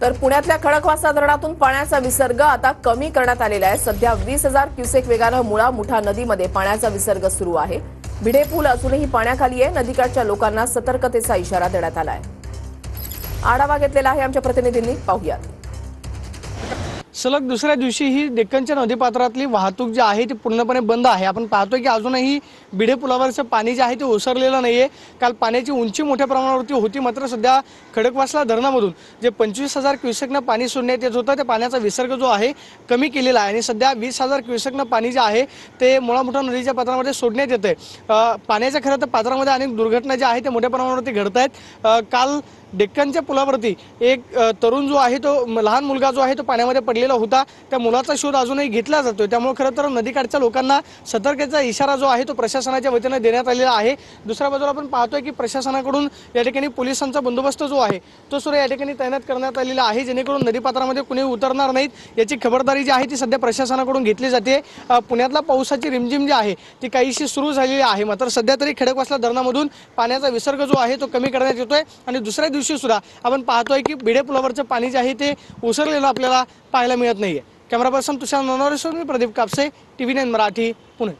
तर पुण्यातल्या खडकवासला धरणातून पाण्याचा विसर्ग आता कमी करण्यात आलेला आहे। सध्या 20,000 क्युसेक वेगानं मुळा मुठा नदीमध्ये पाण्याचा विसर्ग सुरू आहे। भिडे पूल अजूनही पाण्याखाली आहे। नदीकाठच्या लोकांना सतर्कतेचा इशारा देण्यात आला आहे। आढावा घेतलेला आहे आमच्या प्रतिनिधींनी, पाहूयात। सलग दुसऱ्या दिवशी ही डेक्कनच्या नदीपात्रातली वाहतूक जी आहे ती पूर्णपणे बंद आहे। आपण पाहतोय की अजूनही भिडे पुलावरचं पाणी जे आहे ते ओसरलेलं नाहीये। काल पाण्याची उंची मोठ्या प्रमाणावरती होती, मात्र सध्या खडकवासला धरणामधून जे 25,000 क्युसेकनं पाणी सोडण्यात येत होतं, त्या पाण्याचा विसर्ग जो आहे कमी केलेला आहे आणि सध्या 20,000 क्युसेकनं पाणी जे आहे ते मुळा मुठा नदीच्या पात्रामध्ये सोडण्यात येतंय। पाण्याच्या खरं तर पात्रामध्ये अनेक दुर्घटना ज्या आहेत त्या मोठ्या प्रमाणावरती घडत आहेत। काल डेक्कनच्या पुलावरती एक तरुण जो आहे तो लहान मुलगा जो आहे तो पाण्यामध्ये पडलेला होता। त्या मुलाचा शोध अजूनही घेतला जातोय। त्यामुळे खरं तर नदीकाठच्या लोकांना सतर्कतेचा इशारा जो आहे तो प्रशासनाच्या वतीने देण्यात आलेला आहे। दुसऱ्या बाजूला आपण पाहतोय की प्रशासनाकडून या ठिकाणी पोलिसांचा बंदोबस्त जो आहे तो सुद्धा या ठिकाणी तैनात करण्यात आलेला आहे, जेणेकरून नदीपात्रामध्ये कुणी उतरणार नाहीत याची खबरदारी जी आहे ती सध्या प्रशासनाकडून घेतली जाते। पुण्यातला पावसाची रिमझिम जी आहे ती काहीशी सुरू झालेली आहे, मात्र सध्या तरी खडकवासला धरणामधून पाण्याचा विसर्ग जो आहे तो कमी करण्यात येतोय आणि दुसऱ्या दिवशी सुद्धा आपण पाहतोय की भिडे पुलावरचं पाणी जे आहे ते ओसरलेलं आपल्याला पाहायला मिळत नाहीये। कॅमेरा पर्सन तुषार ननवरेसह मी प्रदीप कापसे, TV9 मराठी, पुणे।